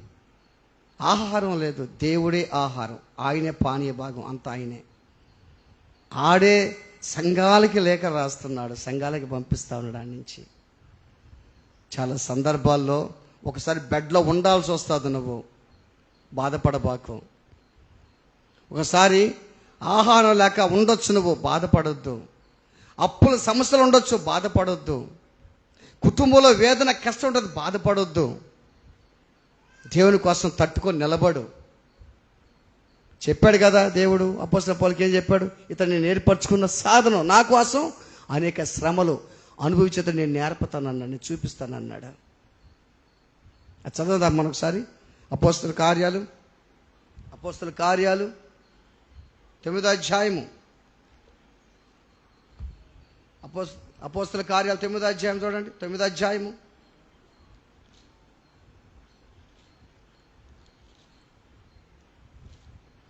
ఆహారం లేదు, దేవుడే ఆహారం, ఆయనే పానీయ భాగం, అంత ఆయనే. ఆడే సంఘాలకి లేఖ రాస్తున్నాడు, సంఘాలకి పంపిస్తా ఉన్నాడు ఆడి నుంచి. చాలా సందర్భాల్లో ఒకసారి బెడ్లో ఉండాల్సి వస్తుంది, నువ్వు బాధపడబాకు. ఒకసారి ఆహారం లేక ఉండొచ్చు, నువ్వు బాధపడొద్దు. అప్పుల సమస్యలు ఉండొచ్చు, బాధపడొద్దు. కుటుంబంలో వేదన, కష్టం ఉంటుంది, బాధపడొద్దు. దేవుని కోసం తట్టుకొని నిలబడు. చెప్పాడు కదా దేవుడు అపోస్తలుల పౌలుకి, ఏం చెప్పాడు? ఇతను నేను ఏర్పరచుకున్న సాధనం, నా కోసం అనేక శ్రమలు అనుభవించేత నేను నేర్పుతానన్నాడు, నేను చూపిస్తానన్నాడు. అది చదువుదాం మనం ఒకసారి. అపోస్తలుల కార్యాలు 9వ అధ్యాయము. అపోస్తలుల కార్యాలు 9వ అధ్యాయం చూడండి. 9వ అధ్యాయము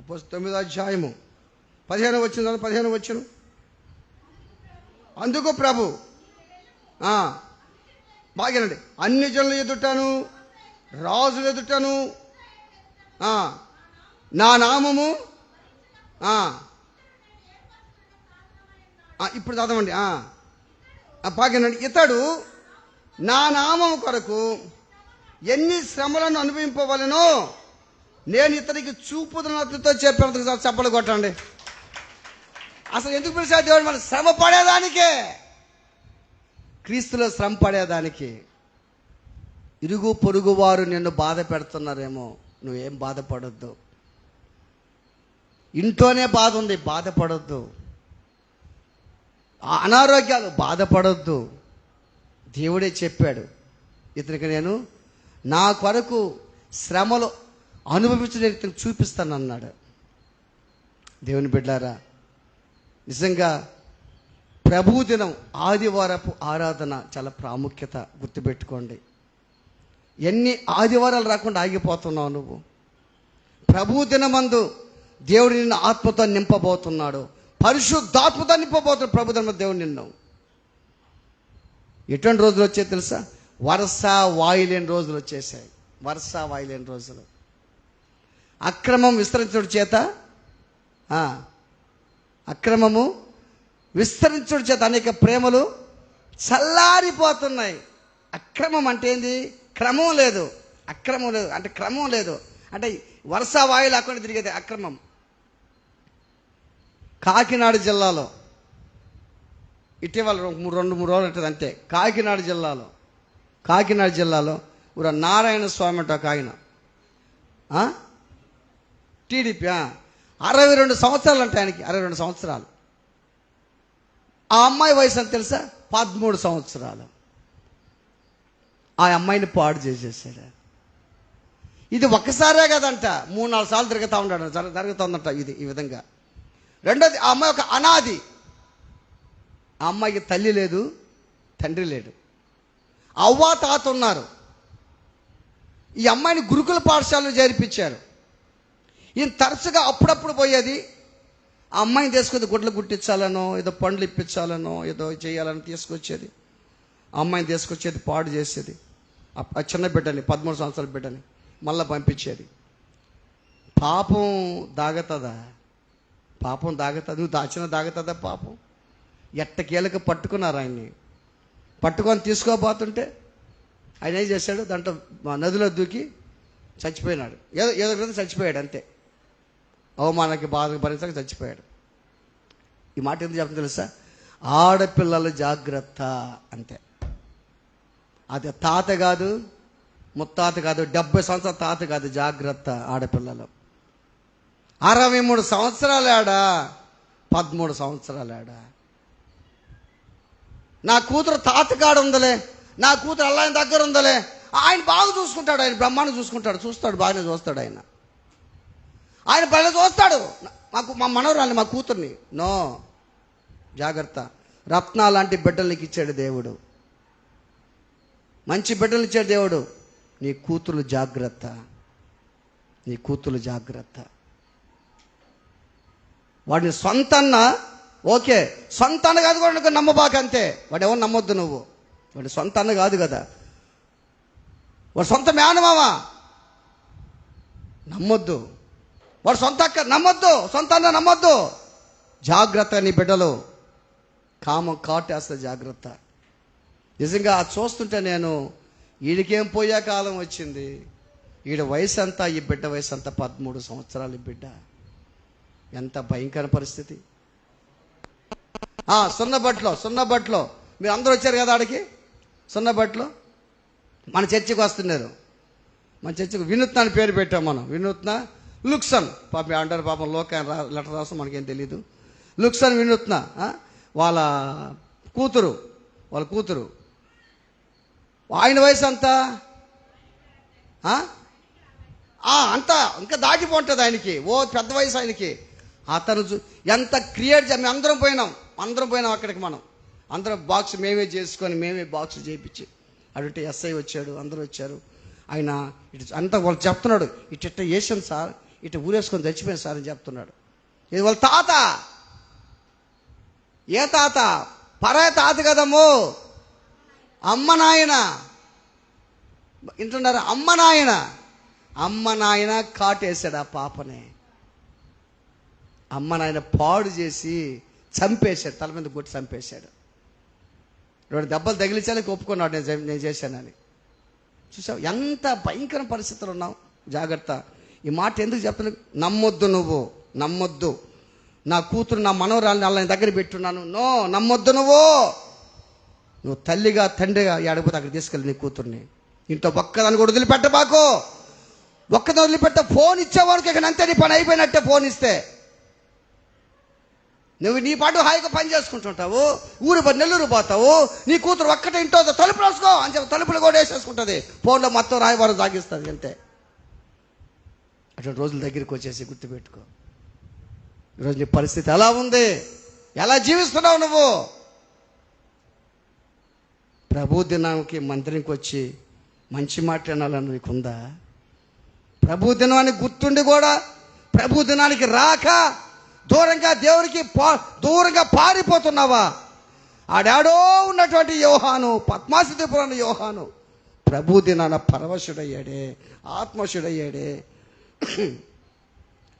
9వ అధ్యాయము 15వ వచనం, 15వ వచనం. అందుకు ప్రభు బాగానండి, అన్ని జనులు ఎదుటను, రాజులు ఎదుటను నా నామము, ఇప్పుడు చదవండి, బాగానండి. ఇతడు నా నామము కొరకు ఎన్ని శ్రమలను అనుభవింపవలెనో నేను ఇతనికి చూపుతున్నతో చెప్పినందుకు చప్పలు కొట్టండి. అసలు ఎందుకు పిలిచాడు దేవుడు? మనం శ్రమ పడేదానికే, క్రీస్తులో శ్రమ పడేదానికి. ఇరుగు పొరుగు వారు నిన్ను బాధ పెడుతున్నారేమో, నువ్వేం బాధపడొద్దు. ఇంట్లోనే బాధ ఉంది, బాధపడొద్దు. అనారోగ్యాలు, బాధపడొద్దు. దేవుడే చెప్పాడు, ఇతనికి నేను నా కొరకు శ్రమలు అనుభవించడానికి చూపిస్తానన్నాడు. దేవుని బిడ్డారా, నిజంగా ప్రభు దినం, ఆదివారపు ఆరాధన చాలా ప్రాముఖ్యత, గుర్తుపెట్టుకోండి. ఎన్ని ఆదివారాలు రాకుండా ఆగిపోతున్నావు నువ్వు? ప్రభు దినమందు దేవుడు నిన్ను ఆత్మతో నింపబోతున్నాడు, పరిశుద్ధాత్మతో నింపబోతున్నాడు ప్రభు దినం దేవుడు నిన్ను. ఎటువంటి రోజులు వచ్చాయి తెలుసా? వరుస వాయులేని రోజులు వచ్చేసాయి, వరుస వాయులేని రోజులు. అక్రమం విస్తరించడం చేత, అక్రమము విస్తరించడం చేత అనేక ప్రేమలు చల్లారిపోతున్నాయి. అక్రమం అంటే ఏంది? క్రమం లేదు. అక్రమం లేదు అంటే క్రమం లేదు, అంటే వరుస వాయులు అక్కడ తిరిగేది అక్రమం. కాకినాడ జిల్లాలో ఇటీవల 2-3 రోజులు ఉంటుంది అంతే, కాకినాడ జిల్లాలో కాకినాడ జిల్లాలో ఒక నారాయణ స్వామి అంటే ఒక ఆయన టీడీపీ 62 సంవత్సరాలు అంటే ఆయనకి 62 సంవత్సరాలు. ఆ అమ్మాయి వయసు అని తెలుసా? 13 సంవత్సరాలు. ఆ అమ్మాయిని పాడు చేసేసాడు. ఇది ఒక్కసారే కదంట, 3-4 సార్లు తిరుగుతూ ఉంటాడు, జరుగుతుందంట ఇది ఈ విధంగా. రెండోది, ఆ అమ్మాయి ఒక అనాది. ఆ అమ్మాయికి తల్లి లేదు, తండ్రి లేడు. అవ్వ తాత ఉన్నారు. ఈ అమ్మాయిని గురుకుల పాఠశాలలో చేర్పించారు. ఈయన తరచుగా అప్పుడప్పుడు పోయేది. ఆ అమ్మాయిని తీసుకొచ్చి గుడ్లు గుట్టించాలనో, ఏదో పండ్లు ఇప్పించాలనో, ఏదో చేయాలని తీసుకొచ్చేది. ఆ అమ్మాయిని తీసుకొచ్చేది, పాడు చేసేది. ఆ చిన్న బిడ్డని, 13 సంవత్సరాల బిడ్డని మళ్ళీ పంపించేది. పాపం దాగతుందా? పాపం దాగతుంది? నువ్వు దాచిన దాగతుందా పాపం? ఎట్టకేలకు పట్టుకున్నారు ఆయన్ని. పట్టుకొని తీసుకోబోతుంటే ఆయన ఏం చేశాడు? దాంట్లో నదిలో దూకి చచ్చిపోయినాడు. ఏదో విధంగా చచ్చిపోయాడు అంతే. అవమానానికి బాధకు భరించక చచ్చిపోయాడు. ఈ మాట ఎందుకు చెప్తుంది తెలుసా? ఆడపిల్లలు జాగ్రత్త అంతే. అది తాత కాదు, ముత్తాత కాదు, 70 సంవత్సరాల తాత కాదు. జాగ్రత్త ఆడపిల్లలు. 63 సంవత్సరాలు ఆడా, 13 సంవత్సరాలు ఆడా. నా కూతురు తాతకాడ ఉందలే, నా కూతురు అల్లాయన దగ్గర ఉందలే, ఆయన బాగా చూసుకుంటాడు, ఆయన బ్రహ్మాండం చూస్తాడు, బాగానే చూస్తాడు ఆయన బాగా చూస్తాడు. మా మనవరాల్ని, మా కూతుర్ని. నో, జాగ్రత్త. రత్నా లాంటి బిడ్డలకి ఇచ్చాడు దేవుడు, మంచి బిడ్డలు ఇచ్చాడు దేవుడు. నీ కూతురు జాగ్రత్త, నీ కూతురు జాగ్రత్త. వాడిని సొంతన్న ఓకే, సొంత అన్న కాదు కూడా నమ్మబాక అంతే. వాడు ఎవరు నమ్మొద్దు నువ్వు. వాడు సొంత అన్న కాదు కదా, వాడు సొంత మేనమావా నమ్మొద్దు. వాడు సొంత అక్క నమ్మొద్దు, సొంత అన్న నమ్మొద్దు. జాగ్రత్త, నీ బిడ్డలు కామం కాటేస్తుంది, జాగ్రత్త. నిజంగా చూస్తుంటే నేను, వీడికేం పోయే కాలం వచ్చింది. వీడి వయసు అంతా, ఈ బిడ్డ వయసు అంతా 13 సంవత్సరాలు. ఈ బిడ్డ ఎంత భయంకర పరిస్థితి. సున్నబట్లో మీరు అందరూ వచ్చారు కదా ఆడికి. సున్నబట్లో మన చర్చికి వస్తున్నారు. మన చర్చికి వినూత్న అని పేరు పెట్టాం మనం. వినూత్న లుక్సన్ పాపం అంటారు. పాపం లోక లెటర్ రాస్తాం, మనకేం తెలీదు. లుక్సన్ వినూత్న వాళ్ళ కూతురు ఆయన వయసు అంతా అంతా ఇంకా దాటిపోతుంది ఆయనకి. ఓ పెద్ద వయసు ఆయనకి. అతను ఎంత క్రియేట్ మేము అందరం పోయినాం అక్కడికి. మనం అందరం బాక్స్ మేమే చేసుకొని, మేమే బాక్స్ చేయించి, అటు ఎస్ఐ వచ్చాడు, అందరూ వచ్చారు. ఆయన ఇటు అంతా వాళ్ళు చెప్తున్నాడు, ఇట్ట వేసాను సార్, ఇటు ఊరేసుకొని చచ్చిపోయాను సార్ అని చెప్తున్నాడు. ఇది వాళ్ళ తాత. ఏ తాత? పరాయ తాత కదమ్మో, అమ్మ నాయన. వింటున్నారా? అమ్మ నాయన కాటేశాడు ఆ పాపనే. అమ్మ నాయన పాడు చేసి చంపేశాడు, తల మీద కొట్టి చంపేశాడు. 2 దెబ్బలు తగిలించాలని ఒప్పుకున్నాడు, నేను చేశానని. చూసావు ఎంత భయంకర పరిస్థితులు ఉన్నావు. జాగ్రత్త. ఈ మాట ఎందుకు చెప్తున్నా? నమ్మొద్దు. నా కూతురు, నా మనవరాల్ని అలా దగ్గర పెట్టున్నాను. నో, నమ్మొద్దు. నువ్వు తల్లిగా తండ్రిగా ఏడకపోతే అక్కడ తీసుకెళ్ళి నీ కూతుర్ని. ఇంట్లో ఒక్కదాన్ని కూడా వదిలిపెట్టబాకు. ఒక్కదాన్ని వదిలిపెట్ట. ఫోన్ ఇచ్చేవాడికి ఇక అంతే, నీ పని అయిపోయినట్టే. ఫోన్ ఇస్తే నువ్వు నీ పాటు హాయిగా పని చేసుకుంటుంటావు, నెల్లూరు పోతావు. నీ కూతురు ఒక్కటే ఇంట్లో తలుపులు వేసుకో అని చెప్పి తలుపులు కూడా వేసేసుకుంటుంది. ఫోన్లో మొత్తం రాయబారం సాగిస్తుంది అంతే. అటువంటి రోజుల దగ్గరికి వచ్చేసి గుర్తుపెట్టుకో. ఈరోజు నీ పరిస్థితి ఎలా ఉంది? ఎలా జీవిస్తున్నావు నువ్వు? ప్రభు దినానికి మందిరంకి వచ్చి మంచి మాట్లాడాలని నీకుందా? ప్రభు దినాన్ని గుర్తుండి కూడా ప్రభు దినానికి రాక దూరంగా దేవునికి దూరంగా పారిపోతున్నావా? ఆడాడో ఉన్నటువంటి యోహాను, పద్మాసి దీపురాన్ని యోహాను ప్రభు దినాన పరవశుడయ్యాడే, ఆత్మశుడయ్యాడే.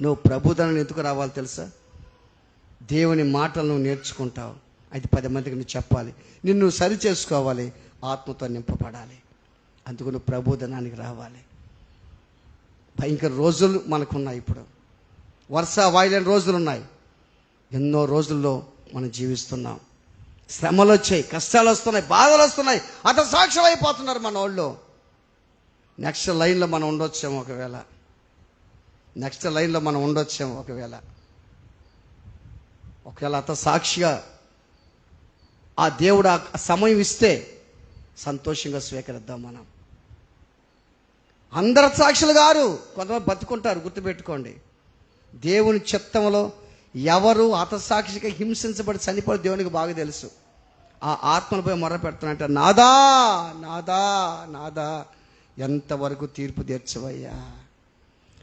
నువ్వు ప్రభు దినాన్ని ఎందుకు రావాలి తెలుసా? దేవుని మాటలు నువ్వు నేర్చుకుంటావు, అది 10 మందికి నువ్వు చెప్పాలి, నిన్ను సరి చేసుకోవాలి, ఆత్మతో నింపబడాలి. అందుకు నువ్వు ప్రభు దినానికి రావాలి. భయంకర రోజులు మనకున్నాయి. ఇప్పుడు వరుస వాయిలేని రోజులు ఉన్నాయి. ఎన్నో రోజుల్లో మనం జీవిస్తున్నాం. శ్రమలు వచ్చాయి, కష్టాలు వస్తున్నాయి, బాధలు వస్తున్నాయి, హతసాక్షులు అయిపోతున్నారు మన వాళ్ళు. నెక్స్ట్ లైన్లో మనం ఉండొచ్చాము ఒకవేళ, నెక్స్ట్ లైన్లో మనం ఉండొచ్చాము ఒకవేళ హతసాక్షిగా ఆ దేవుడు ఆ సమయం ఇస్తే సంతోషంగా స్వీకరిద్దాం. మనం అందరు సాక్షులు గారు, కొంతమంది బతుకుంటారు. గుర్తుపెట్టుకోండి, దేవుని చిత్తంలో ఎవరు హతసాక్షిగా హింసించబడి చనిపోయి దేవునికి బాగా తెలుసు. ఆ ఆత్మలపై మొర్ర పెడుతున్నట్ట, నాదా నాదా నాదా ఎంతవరకు తీర్పు తీర్చవయ్యా,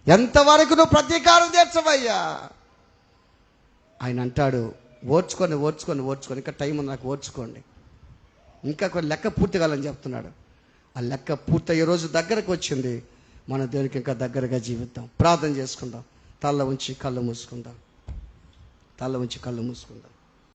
ఎంతవరకు నువ్వు ప్రతీకారం తీర్చవయ్యా. ఆయన అంటాడు, ఓర్చుకొని ఓర్చుకొని ఓర్చుకొని, ఇంకా టైం ఉంది నాకు, ఓర్చుకోండి, ఇంకా కొన్ని లెక్క పూర్తి కావాలని చెప్తున్నాడు. ఆ లెక్క పూర్తయ్యే రోజు దగ్గరకు వచ్చింది. మన దేవునికి ఇంకా దగ్గరగా జీవిద్దాం. ప్రార్థన చేసుకుందాం. తల్ల ఉంచి కళ్ళు మూసుకుందాం.